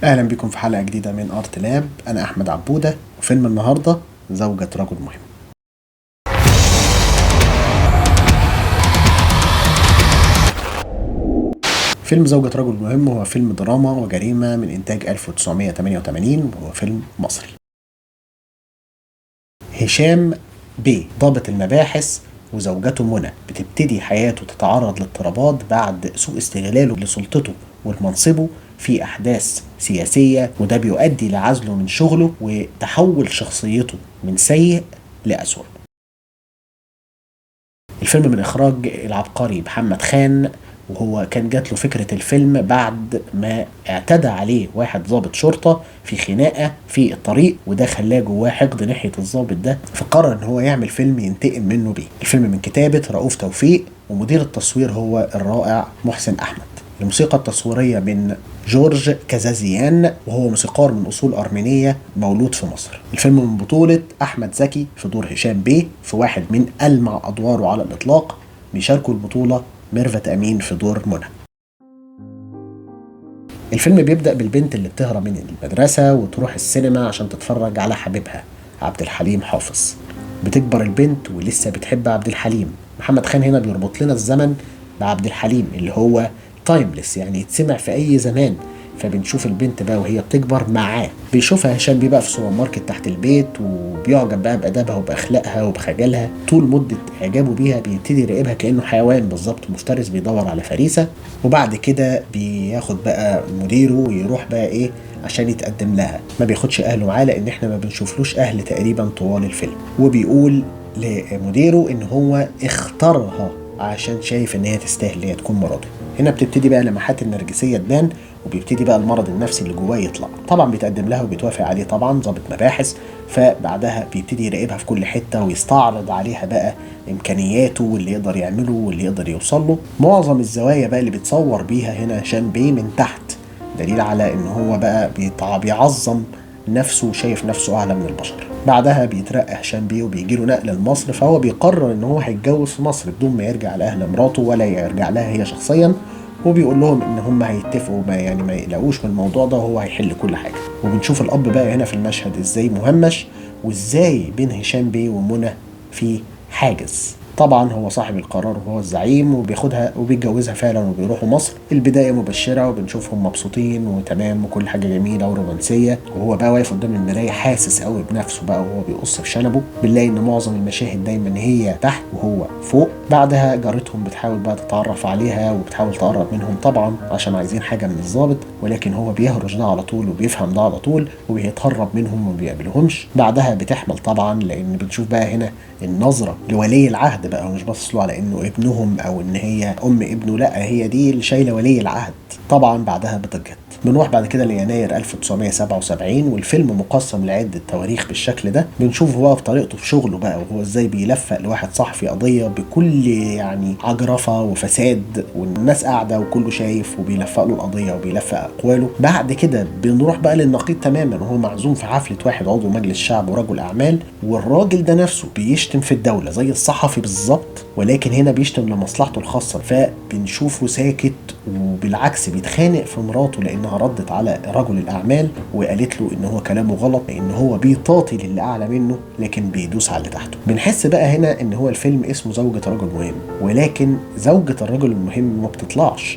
اهلا بكم في حلقة جديدة من ارت لاب. انا احمد عبودة، وفيلم النهاردة زوجة رجل مهم. فيلم زوجة رجل مهم هو فيلم دراما وجريمة من انتاج 1988، وهو فيلم مصري. هشام بيه ضابط المباحث وزوجته منى بتبتدي حياته تتعرض لاضطرابات بعد سوء استغلاله لسلطته والمنصبه في أحداث سياسية، وده بيؤدي لعزله من شغله وتحول شخصيته من سيء لأسوأ. الفيلم من إخراج العبقري محمد خان، وهو كان جات له فكرة الفيلم بعد ما اعتدى عليه واحد ضابط شرطة في خناقة في الطريق، وده خلاه جواه حقد ناحية الضابط ده، فقرر ان هو يعمل فيلم ينتقم منه بيه. الفيلم من كتابة رؤوف توفيق، ومدير التصوير هو الرائع محسن أحمد. الموسيقى التصويرية من جورج كازازيان، وهو موسيقار من أصول أرمينية مولود في مصر. الفيلم من بطولة أحمد زكي في دور هشام بيه في واحد من ألمع أدواره على الإطلاق، بيشاركوا البطولة ميرفت أمين في دور منى. الفيلم بيبدأ بالبنت اللي بتهرب من المدرسة وتروح السينما عشان تتفرج على حبيبها عبد الحليم حافظ. بتكبر البنت ولسه بتحب عبد الحليم. محمد خان هنا بيربط لنا الزمن بعبد الحليم اللي هو تايمليس، يعني يتسمع في أي زمان. فبنشوف البنت بقى وهي بتكبر معاه. بيشوفها هشام بيه بقى في سوبر ماركت تحت البيت، وبيعجب بقى بأدابها وبأخلاقها وبخجلها. طول مدة إعجابه بيها بيبتدي يراقبها كأنه حيوان بالظبط، مفترس بيدور على فريسة. وبعد كده بياخد بقى مديره ويروح بقى إيه عشان يتقدم لها. ما بياخدش أهله معاه لأن إحنا ما بنشوفلوش أهل تقريبا طوال الفيلم. وبيقول لمديره إن هو اختارها عشان شايف إن هي تستاهل هي تكون مراته. هنا بتبتدي بقى لمحات النرجسية تبان، وبيبتدي بقى المرض النفسي اللي جواه يطلع. طبعا بيتقدم لها وبيتوافق عليه طبعا ضابط مباحث. فبعدها بيبتدي يراقبها في كل حته ويستعرض عليها بقى امكانياته واللي يقدر يعمله واللي يقدر يوصل له. معظم الزوايا بقى اللي بيتصور بيها هنا هشام بيه من تحت، دليل على ان هو بقى بيعظم نفسه وشايف نفسه اعلى من البشر. بعدها بيترقى هشام بيه وبيجي له نقل لمصر، فهو بيقرر ان هو هيتجوز في مصر بدون ما يرجع لاهل مراته ولا يرجع لها هي شخصيا. وبيقول لهم ان هم هيتفقوا ما يلاقوش من الموضوع ده، وهو هيحل كل حاجه. وبنشوف الاب بقى هنا في المشهد ازاي مهمش، وازاي بين هشام بيه ومنى في حاجز. طبعا هو صاحب القرار وهو الزعيم، وبياخدها وبيتجوزها فعلا وبيروحوا مصر. البدايه مبشره وبنشوفهم مبسوطين وتمام وكل حاجه جميله ورومانسيه، وهو بقى واقف قدام المرايه حاسس قوي بنفسه بقى وهو بيقص في شنبه. بنلاقي ان معظم المشاهد دايما هي تحت وهو فوق. بعدها جارتهم بتحاول بقى تتعرف عليها وبتحاول تقرب منهم طبعا عشان عايزين حاجه من الضابط، ولكن هو بيهرج ده على طول وبيفهم ده على طول وبيتهرب منهم وما بيقابلهمش. بعدها بتحمل طبعا، لان بنشوف بقى هنا النظره لولي العهد بقى، ومش باصص له على انه ابنهم او ان هي ام ابنه، لا هي دي اللي شايله ولي العهد. طبعا بعدها بتجد. بنروح بعد كده ليناير 1977، والفيلم مقسم لعدة تواريخ بالشكل ده. بنشوفه بقى بطريقته في شغله بقى، وهو ازاي بيلفق لواحد صحفي قضية بكل يعني عجرفة وفساد، والناس قاعدة وكله شايف، وبيلفق له القضية وبيلفق أقواله. بعد كده بنروح بقى للنقيض تماما، وهو معزوم في حفلة واحد عضو مجلس شعب ورجل أعمال، والراجل ده نفسه بيشتم في الدولة زي الصحفي بالظبط، ولكن هنا بيشتم لمصلحته الخاصة. فبنشوفه ساكت، وبالعكس بيتخانق في مراته لانها ردت على رجل الاعمال وقالت له ان هو كلامه غلط، لان هو بيطاطي للي اعلى منه لكن بيدوس على اللي تحته. بنحس بقى هنا ان هو الفيلم اسمه زوجة رجل مهم، ولكن زوجة الرجل المهم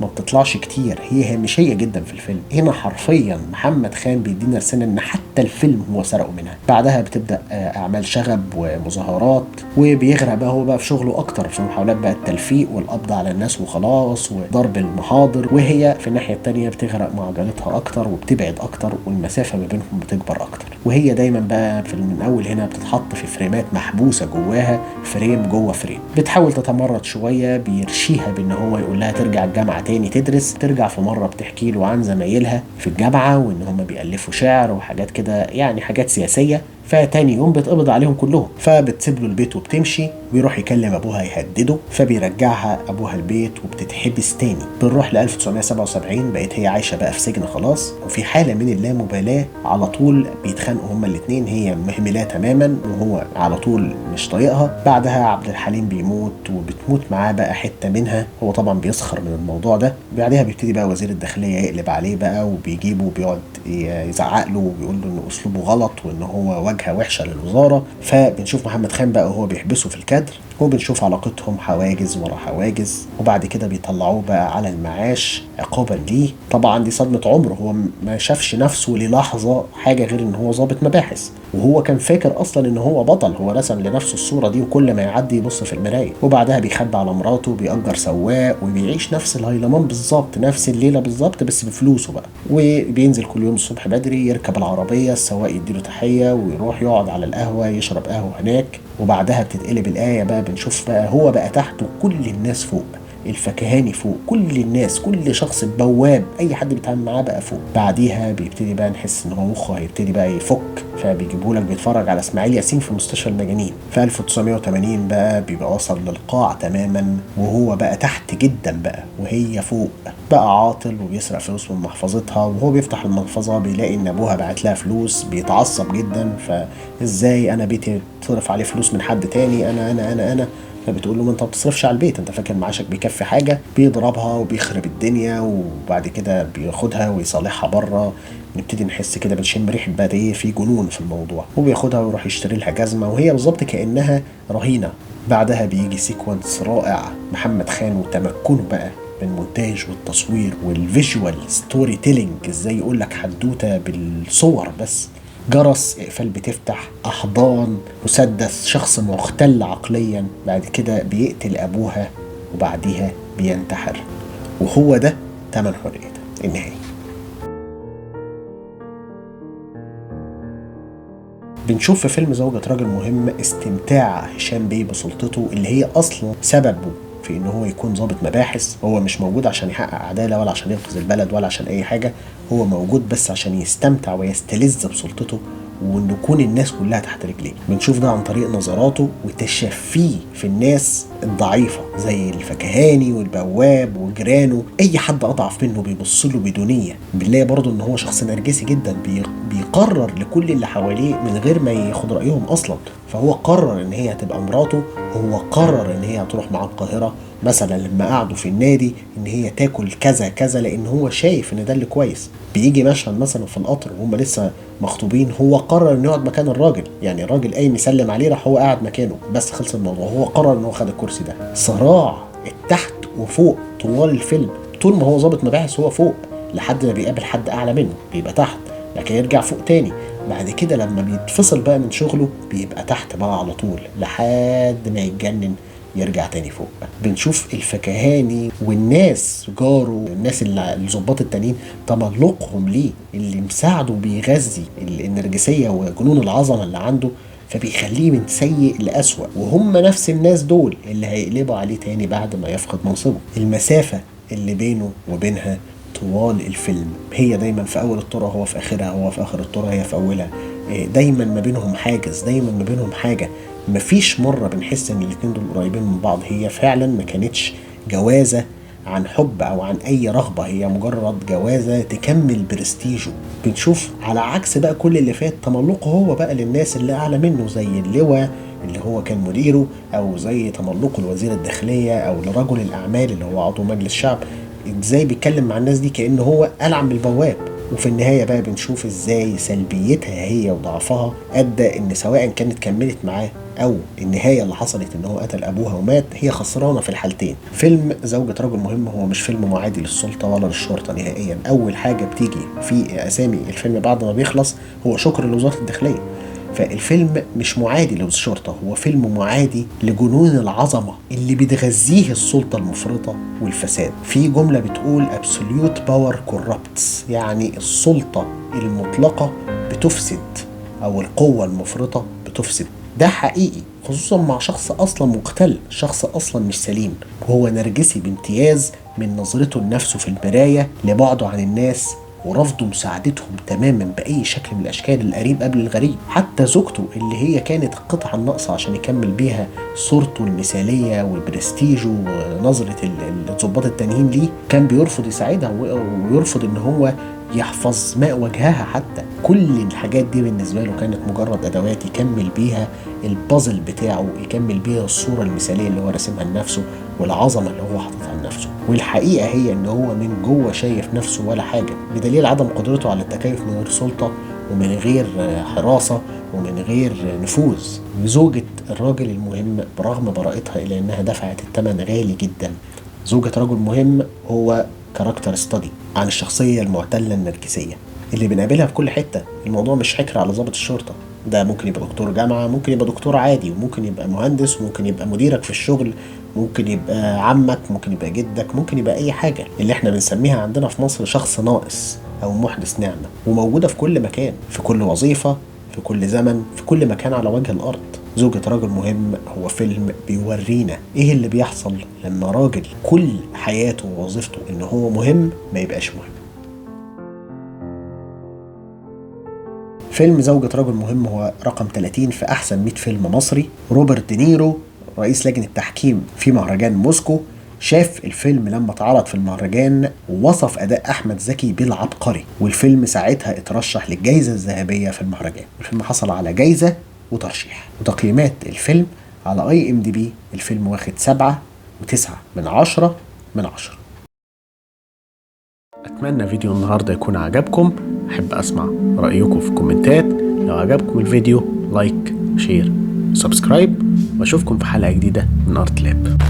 ما بتطلعش كتير، هي هامشية جدا في الفيلم. هنا حرفيا محمد خان بيدينا رسالة ان حتى الفيلم هو سرقه منها. بعدها بتبدا اعمال شغب ومظاهرات، وبيغرق بقى هو بقى في شغله اكتر في محاولات بقى التلفيق والقبض على الناس وخلاص وضرب المحاضر، وهي في الناحية التانية بتغرق مع عجلتها اكتر وبتبعد اكتر، والمسافة ما بينهم بتكبر اكتر. وهي دايما بقى في من اول هنا بتتحط في فريمات محبوسة جواها، فريم جوه فريم. بتحاول تتمرد شوية، بيرشيها بان هو يقول لها ترجع الجامعة تاني تدرس. ترجع في مرة بتحكي له عن زمايلها في الجامعة وان هم بيألفوا شعر وحاجات كده، يعني حاجات سياسية. فتاني يوم بيتقبض عليهم كلهم، فبتسيب له البيت وبتمشي، ويروح يكلم ابوها يهدده، فبيرجعها ابوها البيت وبتتحبس تاني. بنروح ل 1977، بقت هي عايشه بقى في سجن خلاص، وفي حاله من اللامبالاه، على طول بيتخانقوا هما الاثنين، هي مهملاه تماما وهو على طول مش طايقها. بعدها عبد الحليم بيموت وبتموت معاه بقى حته منها، هو طبعا بيسخر من الموضوع ده. بعدها بيبتدي بقى وزير الداخليه يقلب عليه بقى، وبيجيبه وبيقعد يزعق له وبيقول له ان اسلوبه غلط وان هو واجهه وحشه للوزاره. فبنشوف محمد خان بقى وهو بيحبسه في الكادر، وبنشوف علاقتهم حواجز ورا حواجز، وبعد كده بيطلعوه بقى على المعاش عقابا ليه. طبعا دي صدمه عمره، هو ما شافش نفسه للحظه حاجه غير ان هو ضابط مباحث، وهو كان فاكر اصلا ان هو بطل، هو رسم لنفسه الصوره دي وكل ما يعدي يبص في المرايه. وبعدها بيخبي على مراته، بيأجر سواق، وبيعيش نفس الهيلمان بالظبط، نفس الليله بالظبط بس بفلوسه بقى. وبينزل كل يوم الصبح بدري يركب العربيه، السواق يديله تحيه ويروح يقعد على القهوه يشرب قهوه هناك. وبعدها بتتقلب الايه بقى، بنشوف بقى هو بقى تحت وكل الناس فوق، الفكهاني فوق، كل الناس، كل شخص بواب، اي حد بيتعامل معاه بقى فوق. بعديها بيبتدي بقى نحس ان هو مخه هيبتدي بقى يفك، فبيجيبوا لك بيتفرج على اسماعيل ياسين في مستشفى المجانين. في 1980 بقى بيبقى وصل للقاع تماما، وهو بقى تحت جدا بقى وهي فوق، بقى عاطل وبيسرق فلوس من محفظتها، وهو بيفتح المحفظه بيلاقي ان ابوها بعت لها فلوس، بيتعصب جدا، فازاي انا بيتي تصرف عليه فلوس من حد تاني، انا فبتقول له ما انت ما بتصرفش على البيت، انت فاكر معاشك بيكفي حاجه؟ بيضربها وبيخرب الدنيا، وبعد كده بياخدها ويصالحها بره. نبتدي نحس كده، بنشم ريحه بقى ايه، في جنون في الموضوع، وبياخدها ويروح يشتري لها جزمه، وهي بالظبط كانها رهينه. بعدها بيجي سيكونس رائع، محمد خان وتمكنه بقى من المونتاج والتصوير والفيجوال ستوري تيلينج، ازاي يقول لك حدوته بالصور بس، جرس، اقفال بتفتح، احضان، مسدس، شخص مختل عقليا، بعد كده بيقتل ابوها وبعديها بينتحر، وهو ده تمن حريته النهائي. بنشوف في فيلم زوجة رجل مهم استمتاع هشام بيه بسلطته اللي هي اصلا سببه في ان هو يكون ضابط مباحث. هو مش موجود عشان يحقق عداله ولا عشان ينقذ البلد ولا عشان اي حاجه، هو موجود بس عشان يستمتع ويستلذ بسلطته وان يكون الناس كلها تحت رجليه. بنشوف ده عن طريق نظراته وتشفيه في الناس الضعيفه زي الفكهاني والبواب وجيرانه، اي حد اضعف منه بيبص له بدونيه. بنلاقي برضه ان هو شخص نرجسي جدا، بيقرر لكل اللي حواليه من غير ما ياخد رايهم اصلا. فهو قرر ان هي هتبقى مراته، هو قرر ان هي هتروح مع القاهره مثلا لما قعدوا في النادي ان هي تاكل كذا كذا، لان هو شايف ان ده اللي كويس. بيجي مشهد مثلا في القطر وهم لسه مخطوبين، هو قرر انه يقعد مكان الراجل، يعني الراجل قايم يسلم عليه راح هو قاعد مكانه، بس خلص الموضوع، هو قرر ان هو خد الكرسي ده. صراع التحت وفوق طوال الفيلم، طول ما هو ضابط مباحث هو فوق، لحد ما بيقابل حد اعلى منه بيبقى تحت، لكن يرجع فوق تاني. بعد كده لما بيتفصل بقى من شغله بيبقى تحت بقى على طول لحد ما يتجنن يرجع تاني فوق. بنشوف الفكهاني والناس جاره، الناس اللي الظباط التانيين تملقهم ليه، اللي مساعده بيغذي النرجسية وجنون العظمة اللي عنده، فبيخليه من سيء لأسوأ، وهم نفس الناس دول اللي هيقلبوا عليه تاني بعد ما يفقد منصبه. المسافة اللي بينه وبينها طوال الفيلم، هي دايما في اول الطرق هو في اخرها، هو في اخر الطرق هي في اولها، دايما ما بينهم حاجز، دايما ما بينهم حاجه، مفيش مره بنحس ان الاتنين دول قريبين من بعض. هي فعلا ما كانتش جوازه عن حب او عن اي رغبه، هي مجرد جوازه تكمل برستيجه. بنشوف على عكس بقى كل اللي فات تملقه هو بقى للناس اللي اعلى منه، زي اللواء اللي هو كان مديره، او زي تملقه لوزير الداخليه، او لرجل الاعمال اللي هو عضو مجلس الشعب، ازاي بيتكلم مع الناس دي كأنه هو ألعن بالبواب. وفي النهاية بقى بنشوف ازاي سلبيتها هي وضعفها أدى ان سواء كانت كملت معاه او النهاية اللي حصلت ان هو قتل ابوها ومات، هي خسرانة في الحالتين. فيلم زوجة رجل مهم هو مش فيلم معادي للسلطة ولا للشرطة نهائيا. اول حاجة بتيجي في اسامي الفيلم بعد ما بيخلص هو شكر لوزارة الداخلية. فالفيلم مش معادي للشرطة، هو فيلم معادي لجنون العظمة اللي بتغذيه السلطة المفرطة والفساد. في جملة بتقول absolute power corrupts، يعني السلطة المطلقة بتفسد، أو القوة المفرطة بتفسد. ده حقيقي خصوصا مع شخص أصلا مختل، شخص أصلا مش سليم، وهو نرجسي بامتياز من نظرته لنفسه في المراية، لبعده عن الناس، ورفضوا مساعدتهم تماما بأي شكل من الأشكال، القريب قبل الغريب. حتى زوجته اللي هي كانت القطعة الناقصة عشان يكمل بيها صورته المثالية وبرستيجه ونظرة الضباط التانيين ليه، كان بيرفض يساعدها ويرفض ان هو يحفظ ماء وجهها. حتى كل الحاجات دي بالنسبة له كانت مجرد أدوات يكمل بيها البازل بتاعه، يكمل بيها الصورة المثالية اللي هو راسمها لنفسه والعظمة اللي هو حاططها لنفسه. والحقيقة هي ان هو من جوه شايف نفسه ولا حاجة، بدليل عدم قدرته على التكيف من غير سلطة ومن غير حراسة ومن غير نفوذ. زوجة الراجل المهم برغم براءتها إلى أنها دفعت الثمن غالي جدا. زوجة رجل مهم هو كاركتر ستادي عن الشخصية المعتلة النرجسية اللي بنقابلها في كل حتة. الموضوع مش حكر على ضابط الشرطة، ده ممكن يبقى دكتور جامعة، ممكن يبقى دكتور عادي، وممكن يبقى مهندس، وممكن يبقى مديرك في الشغل، ممكن يبقى عمك، ممكن يبقى جدك، ممكن يبقى أي حاجة. اللي احنا بنسميها عندنا في مصر شخص ناقص أو محدث نعمة، وموجودة في كل مكان، في كل وظيفة، في كل زمن، في كل مكان على وجه الأرض. زوجة رجل مهم هو فيلم بيورينا ايه اللي بيحصل لما راجل كل حياته ووظيفته ان هو مهم ما يبقاش مهم. فيلم زوجة رجل مهم هو رقم 30 في أحسن 100 فيلم مصري. روبرت دينيرو رئيس لجنة التحكيم في مهرجان موسكو شاف الفيلم لما اتعرض في المهرجان ووصف أداء أحمد زكي بالعبقري، والفيلم ساعتها اترشح للجائزة الذهبية في المهرجان. الفيلم حصل على جائزة وترشيح. وتقييمات الفيلم على IMDb الفيلم واخد 7.9 من 10. أتمنى فيديو النهاردة يكون عجبكم. أحب أسمع رأيكم في الكومنتات. لو عجبكم الفيديو لايك، شير، سبسكرايب، وأشوفكم في حلقة جديدة من أرت لاب.